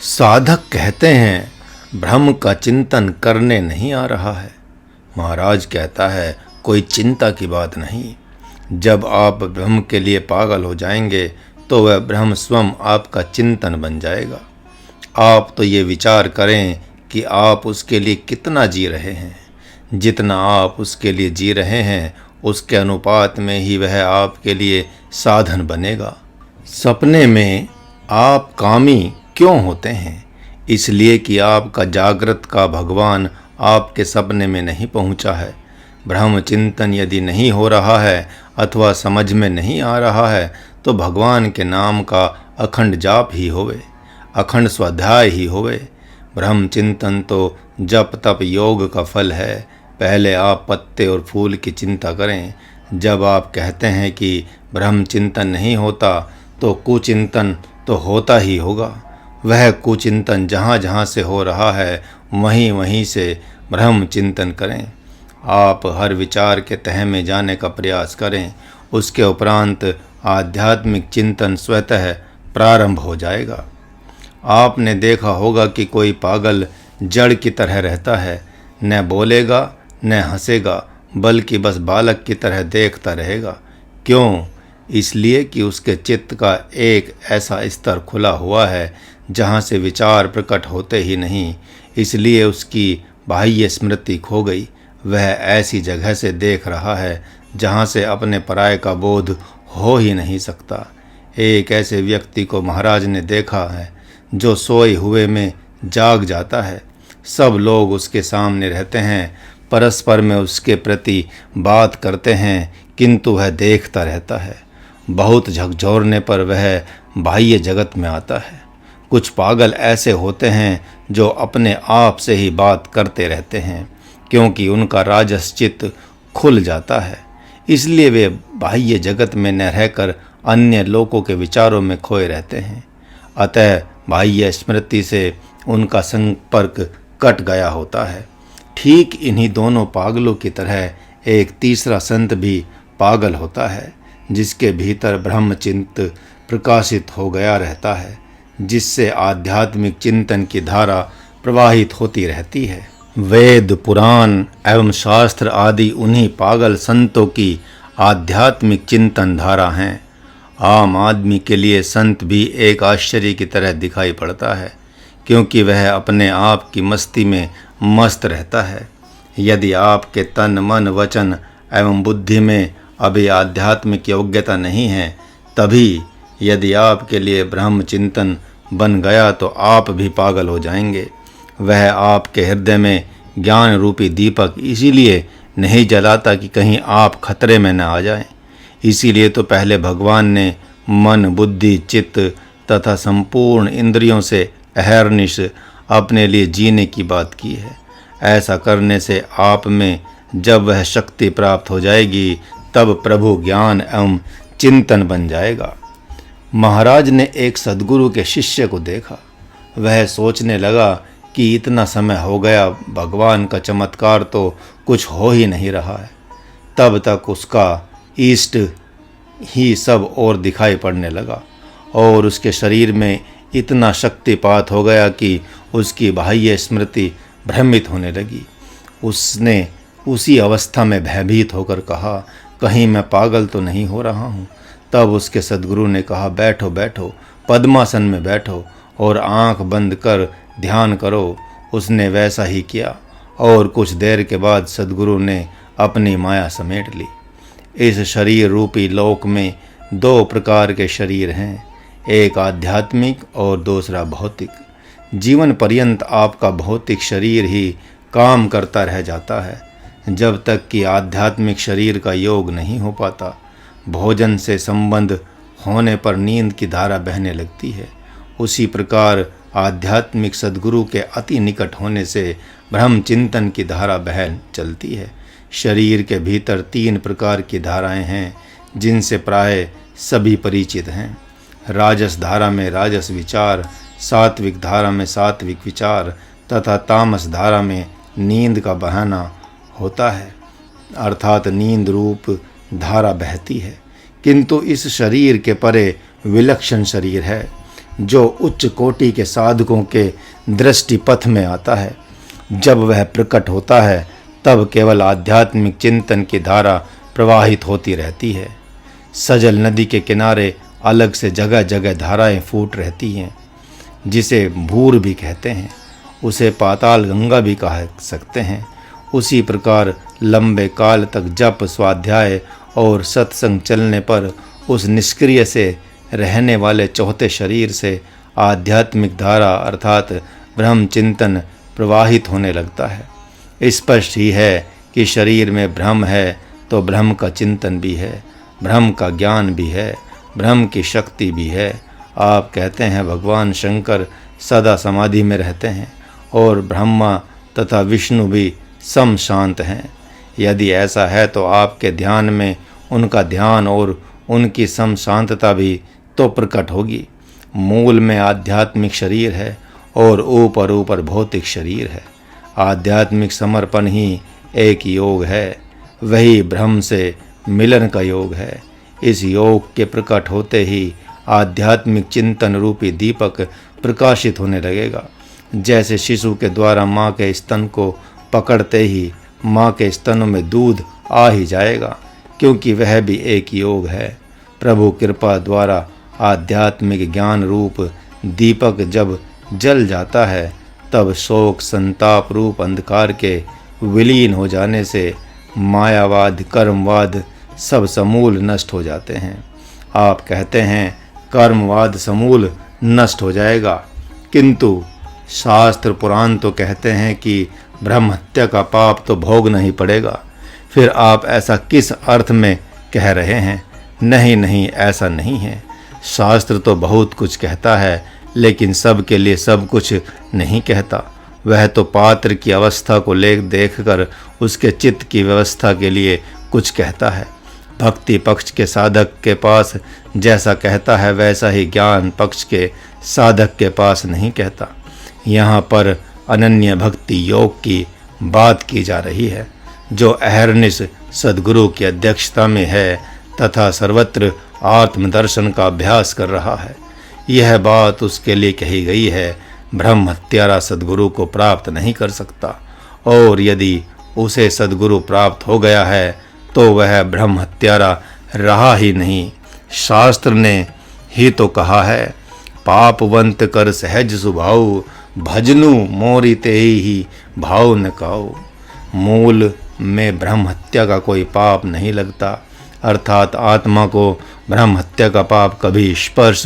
साधक कहते हैं ब्रह्म का चिंतन करने नहीं आ रहा है। महाराज कहता है कोई चिंता की बात नहीं। जब आप ब्रह्म के लिए पागल हो जाएंगे तो वह ब्रह्म स्वयं आपका चिंतन बन जाएगा। आप तो ये विचार करें कि आप उसके लिए कितना जी रहे हैं। जितना आप उसके लिए जी रहे हैं उसके अनुपात में ही वह आपके लिए साधन बनेगा। सपने में आप कामी क्यों होते हैं? इसलिए कि आपका जागृत का भगवान आपके सपने में नहीं पहुंचा है। ब्रह्म चिंतन यदि नहीं हो रहा है अथवा समझ में नहीं आ रहा है तो भगवान के नाम का अखंड जाप ही होवे, अखंड स्वाध्याय ही होवे। ब्रह्म चिंतन तो जप तप योग का फल है। पहले आप पत्ते और फूल की चिंता करें। जब आप कहते हैं कि ब्रह्म चिंतन नहीं होता तो कुचिंतन तो होता ही होगा। वह कुचिंतन जहाँ जहाँ से हो रहा है वहीं वहीं से ब्रह्म चिंतन करें। आप हर विचार के तह में जाने का प्रयास करें। उसके उपरांत आध्यात्मिक चिंतन स्वतः प्रारंभ हो जाएगा। आपने देखा होगा कि कोई पागल जड़ की तरह रहता है, न बोलेगा न हंसेगा, बल्कि बस बालक की तरह देखता रहेगा। क्यों? इसलिए कि उसके चित्त का एक ऐसा स्तर खुला हुआ है जहाँ से विचार प्रकट होते ही नहीं। इसलिए उसकी बाह्य स्मृति खो गई। वह ऐसी जगह से देख रहा है जहाँ से अपने पराये का बोध हो ही नहीं सकता। एक ऐसे व्यक्ति को महाराज ने देखा है जो सोए हुए में जाग जाता है। सब लोग उसके सामने रहते हैं, परस्पर में उसके प्रति बात करते हैं, किंतु वह देखता रहता है। बहुत झकझोरने पर वह बाह्य जगत में आता है। कुछ पागल ऐसे होते हैं जो अपने आप से ही बात करते रहते हैं, क्योंकि उनका राजस चित्त खुल जाता है। इसलिए वे बाह्य जगत में न रहकर अन्य लोगों के विचारों में खोए रहते हैं। अतः बाह्य स्मृति से उनका संपर्क कट गया होता है। ठीक इन्हीं दोनों पागलों की तरह एक तीसरा संत भी पागल होता है, जिसके भीतर ब्रह्मचिंत प्रकाशित हो गया रहता है, जिससे आध्यात्मिक चिंतन की धारा प्रवाहित होती रहती है। वेद पुराण एवं शास्त्र आदि उन्हीं पागल संतों की आध्यात्मिक चिंतन धारा हैं। आम आदमी के लिए संत भी एक आश्चर्य की तरह दिखाई पड़ता है, क्योंकि वह अपने आप की मस्ती में मस्त रहता है। यदि आपके तन मन वचन एवं बुद्धि में अभी आध्यात्मिक योग्यता नहीं है, तभी यदि आपके लिए ब्रह्म चिंतन बन गया तो आप भी पागल हो जाएंगे। वह आपके हृदय में ज्ञान रूपी दीपक इसीलिए नहीं जलाता कि कहीं आप खतरे में न आ जाएं। इसीलिए तो पहले भगवान ने मन बुद्धि चित्त तथा संपूर्ण इंद्रियों से अहर्निश अपने लिए जीने की बात की है। ऐसा करने से आप में जब वह शक्ति प्राप्त हो जाएगी तब प्रभु ज्ञान एवं चिंतन बन जाएगा। महाराज ने एक सद्गुरु के शिष्य को देखा। वह सोचने लगा कि इतना समय हो गया, भगवान का चमत्कार तो कुछ हो ही नहीं रहा है। तब तक उसका इष्ट ही सब और दिखाई पड़ने लगा और उसके शरीर में इतना शक्तिपात हो गया कि उसकी बाह्य स्मृति भ्रमित होने लगी। उसने उसी अवस्था में भयभीत होकर कहा, कहीं मैं पागल तो नहीं हो रहा हूँ। तब उसके सद्गुरु ने कहा, बैठो बैठो, पद्मासन में बैठो और आंख बंद कर ध्यान करो। उसने वैसा ही किया और कुछ देर के बाद सद्गुरु ने अपनी माया समेट ली। इस शरीर रूपी लोक में दो प्रकार के शरीर हैं, एक आध्यात्मिक और दूसरा भौतिक। जीवन पर्यंत आपका भौतिक शरीर ही काम करता रह जाता है, जब तक कि आध्यात्मिक शरीर का योग नहीं हो पाता। भोजन से संबंध होने पर नींद की धारा बहने लगती है। उसी प्रकार आध्यात्मिक सद्गुरु के अति निकट होने से ब्रह्म चिंतन की धारा बह चलती है। शरीर के भीतर तीन प्रकार की धाराएं हैं, जिनसे प्राय सभी परिचित हैं। राजस धारा में राजस विचार, सात्विक धारा में सात्विक विचार तथा तामस धारा में नींद का बहाना होता है, अर्थात नींद रूप धारा बहती है। किंतु इस शरीर के परे विलक्षण शरीर है। जो उच्च कोटि के साधकों के दृष्टि पथ में आता है। जब वह प्रकट होता है तब केवल आध्यात्मिक चिंतन की धारा प्रवाहित होती रहती है। सजल नदी के किनारे अलग से जगह जगह धाराएं फूट रहती हैं, जिसे भूर भी कहते हैं, उसे पाताल गंगा भी कह सकते हैं। उसी प्रकार लंबे काल तक जप, स्वाध्याय और सत्संग चलने पर उस निष्क्रिय से रहने वाले चौथे शरीर से आध्यात्मिक धारा अर्थात ब्रह्म चिंतन प्रवाहित होने लगता है। स्पष्ट ही है कि शरीर में ब्रह्म है तो ब्रह्म का चिंतन भी है, ब्रह्म का ज्ञान भी है, ब्रह्म की शक्ति भी है। आप कहते हैं भगवान शंकर सदा समाधि में रहते हैं और ब्रह्मा तथा विष्णु भी सम शांत हैं। यदि ऐसा है तो आपके ध्यान में उनका ध्यान और उनकी सम शांतता भी तो प्रकट होगी। मूल में आध्यात्मिक शरीर है और ऊपर ऊपर भौतिक शरीर है। आध्यात्मिक समर्पण ही एक योग है, वही ब्रह्म से मिलन का योग है। इस योग के प्रकट होते ही आध्यात्मिक चिंतन रूपी दीपक प्रकाशित होने लगेगा। जैसे शिशु के द्वारा माँ के स्तन को पकड़ते ही माँ के स्तनों में दूध आ ही जाएगा, क्योंकि वह भी एक योग है। प्रभु कृपा द्वारा आध्यात्मिक ज्ञान रूप दीपक जब जल जाता है तब शोक संताप रूप अंधकार के विलीन हो जाने से मायावाद कर्मवाद सब समूल नष्ट हो जाते हैं। आप कहते हैं कर्मवाद समूल नष्ट हो जाएगा, किंतु शास्त्र पुराण तो कहते हैं कि ब्रह्म हत्या का पाप तो भोगना ही पड़ेगा। फिर आप ऐसा किस अर्थ में कह रहे हैं? नहीं नहीं, ऐसा नहीं है। शास्त्र तो बहुत कुछ कहता है, लेकिन सब के लिए सब कुछ नहीं कहता। वह तो पात्र की अवस्था को देखकर उसके चित्त की व्यवस्था के लिए कुछ कहता है। भक्ति पक्ष के साधक के पास जैसा कहता है वैसा ही ज्ञान पक्ष के साधक के पास नहीं कहता। यहाँ पर अनन्य भक्ति योग की बात की जा रही है, जो अहरनिश सद्गुरु की अध्यक्षता में है तथा सर्वत्र आत्मदर्शन का अभ्यास कर रहा है। यह बात उसके लिए कही गई है। ब्रह्म हत्यारा सद्गुरु को प्राप्त नहीं कर सकता, और यदि उसे सद्गुरु प्राप्त हो गया है तो वह ब्रह्म हत्यारा रहा ही नहीं। शास्त्र ने ही तो कहा है, पापवंत कर सहज सुभाऊ, भजनु मोरी ते ही भाव न काऊ। मूल में ब्रह्म हत्या का कोई पाप नहीं लगता, अर्थात आत्मा को ब्रह्म हत्या का पाप कभी स्पर्श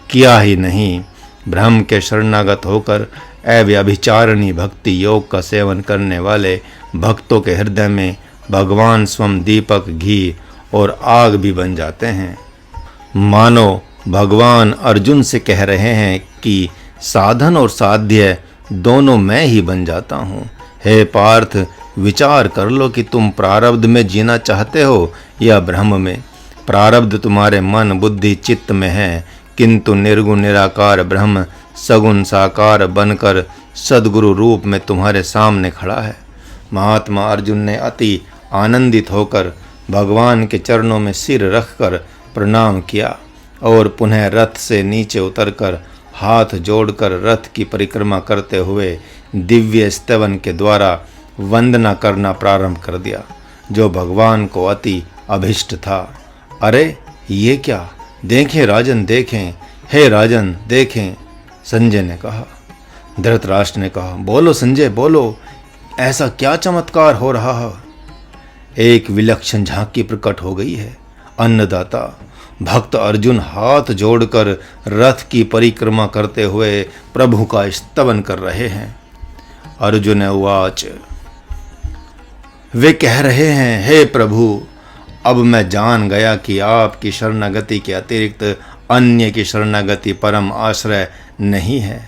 किया ही नहीं। ब्रह्म के शरणागत होकर अव्यभिचारिणी भक्ति योग का सेवन करने वाले भक्तों के हृदय में भगवान स्वयं दीपक, घी और आग भी बन जाते हैं। मानो भगवान अर्जुन से कह रहे हैं कि साधन और साध्य दोनों मैं ही बन जाता हूँ। हे पार्थ, विचार कर लो कि तुम प्रारब्ध में जीना चाहते हो या ब्रह्म में। प्रारब्ध तुम्हारे मन बुद्धि चित्त में है, किंतु निर्गुण निराकार ब्रह्म सगुण साकार बनकर सद्गुरु रूप में तुम्हारे सामने खड़ा है। महात्मा अर्जुन ने अति आनंदित होकर भगवान के चरणों में सिर रखकर प्रणाम किया और पुनः रथ से नीचे उतरकर हाथ जोड़कर रथ की परिक्रमा करते हुए दिव्य स्तवन के द्वारा वंदना करना प्रारंभ कर दिया, जो भगवान को अति अभिष्ट था। अरे ये क्या, देखें राजन देखें, हे राजन देखें, संजय ने कहा। धृतराष्ट्र ने कहा, बोलो संजय बोलो, ऐसा क्या चमत्कार हो रहा है? एक विलक्षण झांकी प्रकट हो गई है। अन्नदाता भक्त अर्जुन हाथ जोड़कर रथ की परिक्रमा करते हुए प्रभु का स्तवन कर रहे हैं। अर्जुन उवाच, वे कह रहे हैं, हे प्रभु, अब मैं जान गया कि आपकी शरणागति के अतिरिक्त अन्य की शरणागति परम आश्रय नहीं है।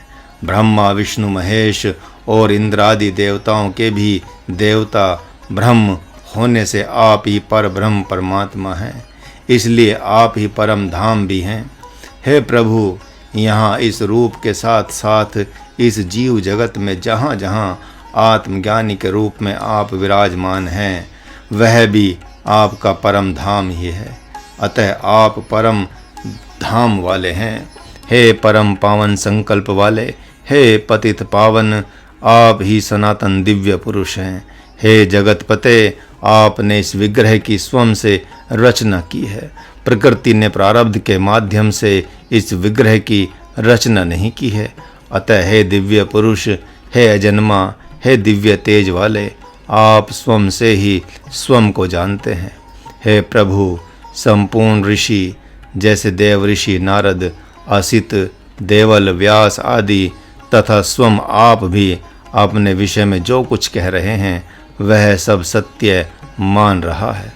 ब्रह्मा विष्णु महेश और इंद्रादि देवताओं के भी देवता ब्रह्म होने से आप ही पर ब्रह्म परमात्मा हैं, इसलिए आप ही परम धाम भी हैं। हे प्रभु, यहाँ इस रूप के साथ साथ इस जीव जगत में जहाँ जहाँ आत्मज्ञानी के रूप में आप विराजमान हैं, वह भी आपका परम धाम ही है। अतः आप परम धाम वाले हैं। हे परम पावन संकल्प वाले, हे पतित पावन, आप ही सनातन दिव्य पुरुष हैं। हे जगतपते, आपने इस विग्रह की स्वयं से रचना की है। प्रकृति ने प्रारब्ध के माध्यम से इस विग्रह की रचना नहीं की है। अतः हे दिव्य पुरुष, हे अजन्मा, हे दिव्य तेज वाले, आप स्वयं से ही स्वयं को जानते हैं। हे प्रभु, संपूर्ण ऋषि जैसे देव ऋषि नारद, असित, देवल, व्यास आदि तथा स्वयं आप भी अपने विषय में जो कुछ कह रहे हैं वह सब सत्य मान रहा है।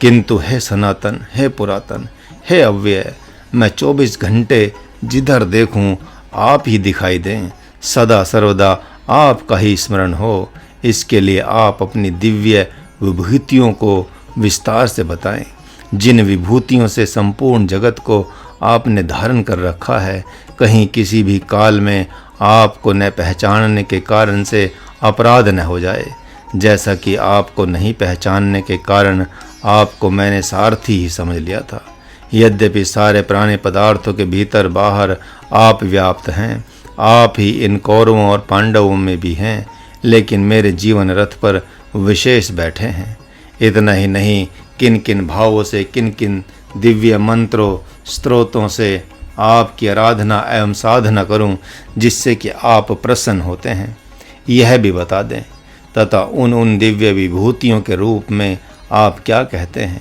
किंतु हे सनातन, हे पुरातन, हे अव्यय, मैं 24 घंटे जिधर देखूं आप ही दिखाई दें, सदा सर्वदा आपका ही स्मरण हो। इसके लिए आप अपनी दिव्य विभूतियों को विस्तार से बताएं, जिन विभूतियों से संपूर्ण जगत को आपने धारण कर रखा है। कहीं किसी भी काल में आपको न पहचानने के कारण से अपराध न हो जाए। जैसा कि आपको नहीं पहचानने के कारण आपको मैंने सारथी ही समझ लिया था। यद्यपि सारे प्राणी पदार्थों के भीतर बाहर आप व्याप्त हैं, आप ही इन कौरवों और पांडवों में भी हैं, लेकिन मेरे जीवन रथ पर विशेष बैठे हैं। इतना ही नहीं, किन किन भावों से, किन किन दिव्य मंत्रों स्त्रोतों से आपकी आराधना एवं साधना करूं जिससे कि आप प्रसन्न होते हैं, यह भी बता दें। तथा उन दिव्य विभूतियों के रूप में आप क्या कहते हैं,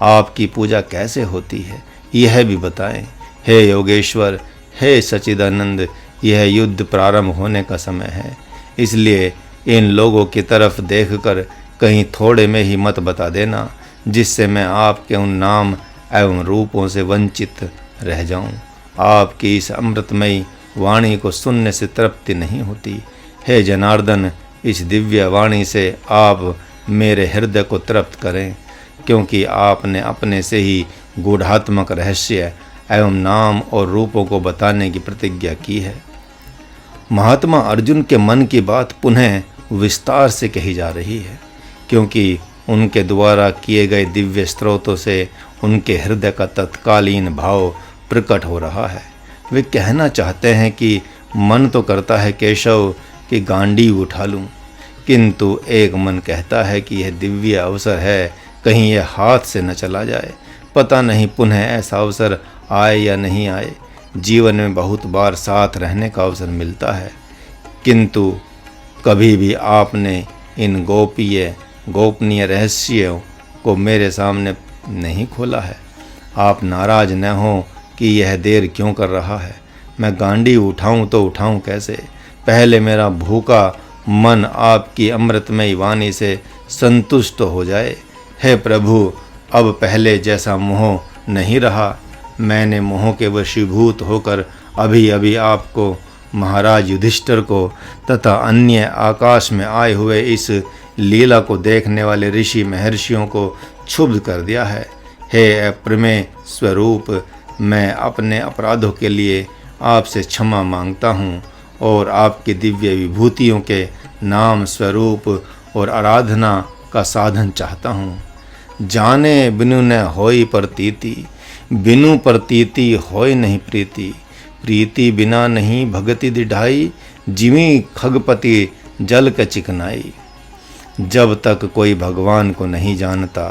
आपकी पूजा कैसे होती है, यह भी बताएं। हे योगेश्वर, हे सच्चिदानंद, यह युद्ध प्रारंभ होने का समय है, इसलिए इन लोगों की तरफ देखकर कहीं थोड़े में ही मत बता देना, जिससे मैं आपके उन नाम एवं रूपों से वंचित रह जाऊं। आपकी इस अमृतमयी वाणी को सुनने से तृप्ति नहीं होती। हे जनार्दन, इस दिव्य वाणी से आप मेरे हृदय को तृप्त करें, क्योंकि आपने अपने से ही गूढ़ात्मक रहस्य एवं नाम और रूपों को बताने की प्रतिज्ञा की है। महात्मा अर्जुन के मन की बात पुनः विस्तार से कही जा रही है, क्योंकि उनके द्वारा किए गए दिव्य स्त्रोतों से उनके हृदय का तत्कालीन भाव प्रकट हो रहा है। वे कहना चाहते हैं कि मन तो करता है केशव कि गांडीव उठा लूं, किंतु एक मन कहता है कि यह दिव्य अवसर है, कहीं यह हाथ से न चला जाए। पता नहीं पुनः ऐसा अवसर आए या नहीं आए। जीवन में बहुत बार साथ रहने का अवसर मिलता है, किंतु कभी भी आपने इन गोपनीय रहस्यों को मेरे सामने नहीं खोला है। आप नाराज न हो कि यह देर क्यों कर रहा है। मैं गांडी उठाऊं तो उठाऊं कैसे? पहले मेरा भूखा मन आपकी अमृतमयी वाणी से संतुष्ट हो जाए। हे प्रभु, अब पहले जैसा मोह नहीं रहा। मैंने मोह के वशीभूत होकर अभी अभी आपको, महाराज युधिष्ठिर को तथा अन्य आकाश में आए हुए इस लीला को देखने वाले ऋषि महर्षियों को क्षुब्ध कर दिया है। हे अप्रमेय स्वरूप, मैं अपने अपराधों के लिए आपसे क्षमा मांगता हूँ और आपकी दिव्य विभूतियों के नाम, स्वरूप और आराधना का साधन चाहता हूँ। जाने बिनु न होई प्रतीति, बिनु प्रतीति होय नहीं प्रीति, प्रीति बिना नहीं भगति दिढ़ाई, जिमी खगपति जल क चिकनाई। जब तक कोई भगवान को नहीं जानता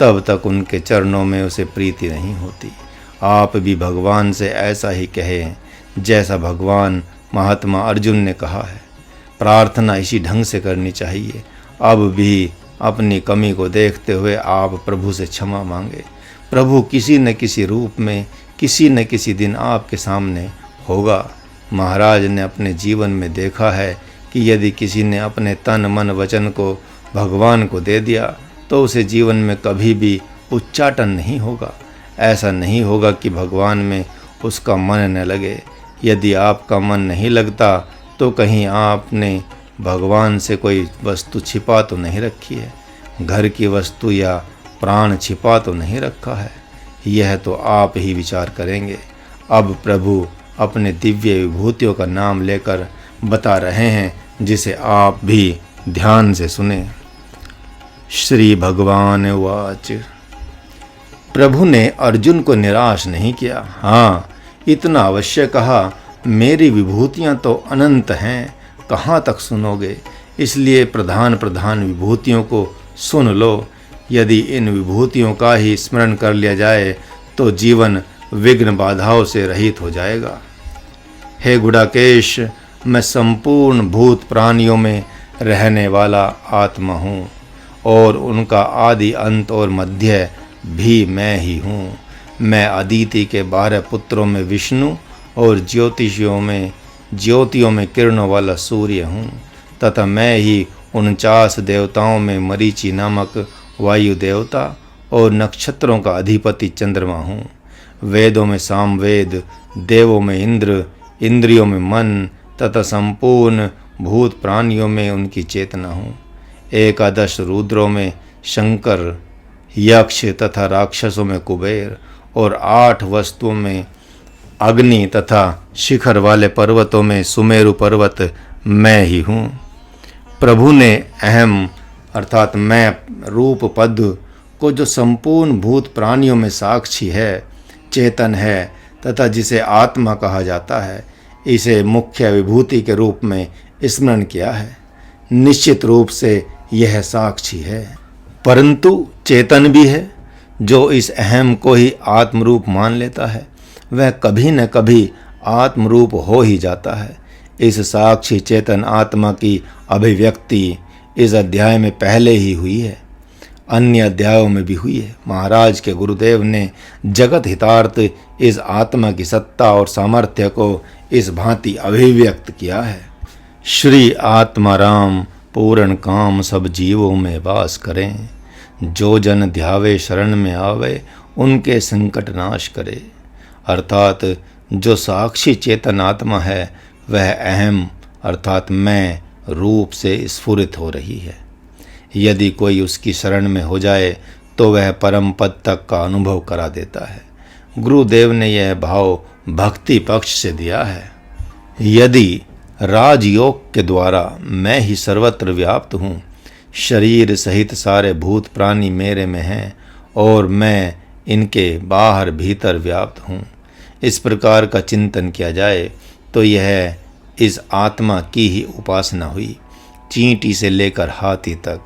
तब तक उनके चरणों में उसे प्रीति नहीं होती। आप भी भगवान से ऐसा ही कहें जैसा भगवान महात्मा अर्जुन ने कहा है। प्रार्थना इसी ढंग से करनी चाहिए। अब भी अपनी कमी को देखते हुए आप प्रभु से क्षमा मांगे। प्रभु किसी न किसी रूप में किसी न किसी दिन आपके सामने होगा। महाराज ने अपने जीवन में देखा है कि यदि किसी ने अपने तन मन वचन को भगवान को दे दिया तो उसे जीवन में कभी भी उच्चाटन नहीं होगा। ऐसा नहीं होगा कि भगवान में उसका मन न लगे। यदि आपका मन नहीं लगता तो कहीं आपने भगवान से कोई वस्तु छिपा तो नहीं रखी है, घर की वस्तु या प्राण छिपा तो नहीं रखा है। यह तो आप ही विचार करेंगे। अब प्रभु अपने दिव्य विभूतियों का नाम लेकर बता रहे हैं, जिसे आप भी ध्यान से सुने। श्री भगवान वाच। प्रभु ने अर्जुन को निराश नहीं किया। हाँ, इतना अवश्य कहा, मेरी विभूतियाँ तो अनंत हैं, कहाँ तक सुनोगे? इसलिए प्रधान प्रधान विभूतियों को सुन लो। यदि इन विभूतियों का ही स्मरण कर लिया जाए तो जीवन विघ्न बाधाओं से रहित हो जाएगा। हे गुडाकेश, मैं संपूर्ण भूत प्राणियों में रहने वाला आत्मा हूँ और उनका आदि अंत और मध्य भी मैं ही हूँ। मैं अदिति के 12 पुत्रों में विष्णु और ज्योतियों में किरणों वाला सूर्य हूँ तथा मैं ही 49 देवताओं में मरीचि नामक वायु देवता और नक्षत्रों का अधिपति चंद्रमा हूँ। वेदों में सामवेद, देवों में इंद्र, इंद्रियों में मन तथा संपूर्ण भूत प्राणियों में उनकी चेतना हूँ। 11 रुद्रों में शंकर, यक्ष तथा राक्षसों में कुबेर और 8 वस्तुओं में अग्नि तथा शिखर वाले पर्वतों में सुमेरु पर्वत मैं ही हूँ। प्रभु ने अहम अर्थात मैं रूप पद को, जो संपूर्ण भूत प्राणियों में साक्षी है, चेतन है तथा जिसे आत्मा कहा जाता है, इसे मुख्य विभूति के रूप में स्मरण किया है। निश्चित रूप से यह साक्षी है, परंतु चेतन भी है। जो इस अहम को ही आत्मरूप मान लेता है वह कभी न कभी आत्मरूप हो ही जाता है। इस साक्षी चेतन आत्मा की अभिव्यक्ति इस अध्याय में पहले ही हुई है, अन्य अध्यायों में भी हुई है। महाराज के गुरुदेव ने जगत हितार्थ इस आत्मा की सत्ता और सामर्थ्य को इस भांति अभिव्यक्त किया है। श्री आत्माराम पूर्ण काम सब जीवों में वास करें, जो जन ध्यावे शरण में आवे उनके संकट नाश करे। अर्थात जो साक्षी चेतन आत्मा है वह अहम अर्थात मैं रूप से स्फुरित हो रही है। यदि कोई उसकी शरण में हो जाए तो वह परम पद तक का अनुभव करा देता है। गुरुदेव ने यह भाव भक्ति पक्ष से दिया है। यदि राजयोग के द्वारा मैं ही सर्वत्र व्याप्त हूँ, शरीर सहित सारे भूत प्राणी मेरे में हैं और मैं इनके बाहर भीतर व्याप्त हूँ, इस प्रकार का चिंतन किया जाए तो यह इस आत्मा की ही उपासना हुई। चींटी से लेकर हाथी तक,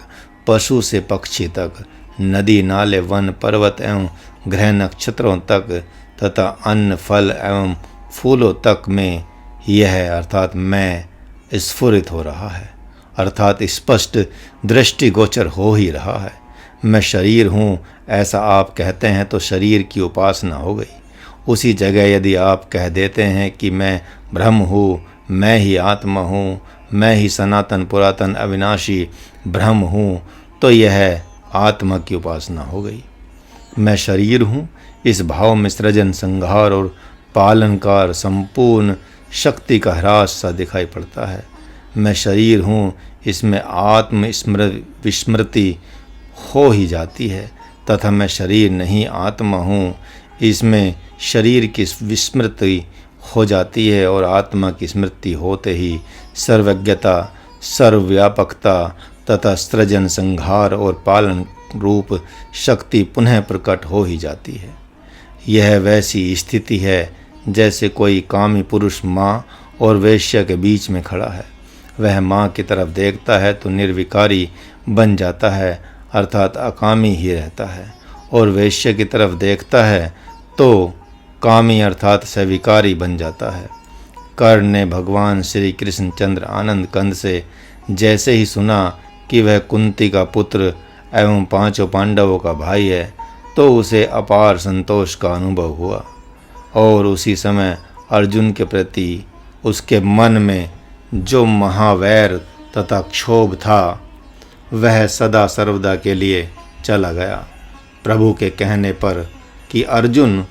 पशु से पक्षी तक, नदी नाले वन पर्वत एवं ग्रह नक्षत्रों तक तथा अन्न फल एवं फूलों तक में यह अर्थात मैं स्फुरित हो रहा है, अर्थात स्पष्ट दृष्टिगोचर हो ही रहा है। मैं शरीर हूँ ऐसा आप कहते हैं तो शरीर की उपासना हो गई। उसी जगह यदि आप कह देते हैं कि मैं ब्रह्म हूँ, मैं ही आत्मा हूँ, मैं ही सनातन पुरातन अविनाशी ब्रह्म हूँ, तो यह आत्मा की उपासना हो गई। मैं शरीर हूँ इस भाव में सृजन संहार और पालनकार संपूर्ण शक्ति का ह्रास सा दिखाई पड़ता है। मैं शरीर हूँ इसमें आत्म विस्मृति हो ही जाती है तथा मैं शरीर नहीं आत्मा हूँ इसमें शरीर की विस्मृति हो जाती है और आत्मा की स्मृति होते ही सर्वज्ञता, सर्वव्यापकता तथा सृजन संहार और पालन रूप शक्ति पुनः प्रकट हो ही जाती है। यह वैसी स्थिति है जैसे कोई कामी पुरुष माँ और वेश्या के बीच में खड़ा है। वह माँ की तरफ देखता है तो निर्विकारी बन जाता है अर्थात अकामी ही रहता है, और वेश्या की तरफ देखता है तो कामी अर्थात सविकारी बन जाता है। कर्ण ने भगवान श्री कृष्ण चंद्र आनंद कंद से जैसे ही सुना कि वह कुंती का पुत्र एवं 5 पांडवों का भाई है तो उसे अपार संतोष का अनुभव हुआ और उसी समय अर्जुन के प्रति उसके मन में जो महावैर तथा क्षोभ था वह सदा सर्वदा के लिए चला गया। प्रभु के कहने पर कि अर्जुन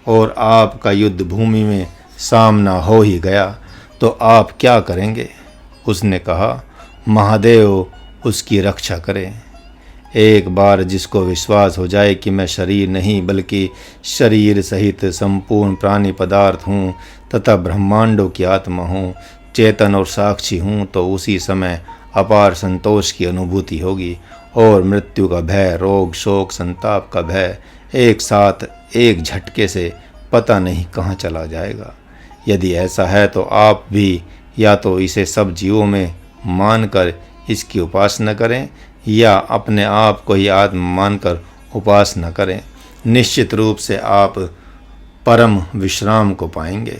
और आपका युद्ध भूमि में सामना हो ही गया तो आप क्या करेंगे? उसने कहा, महादेव उसकी रक्षा करें। एक बार जिसको विश्वास हो जाए कि मैं शरीर नहीं बल्कि शरीर सहित संपूर्ण प्राणी पदार्थ हूँ तथा ब्रह्मांडों की आत्मा हूँ, चेतन और साक्षी हूँ, तो उसी समय अपार संतोष की अनुभूति होगी और मृत्यु का भय, रोग, शोक, संताप का भय एक साथ एक झटके से पता नहीं कहाँ चला जाएगा। यदि ऐसा है तो आप भी या तो इसे सब जीवों में मानकर इसकी उपासना करें या अपने आप को ही आत्मा मानकर उपासना करें। निश्चित रूप से आप परम विश्राम को पाएंगे।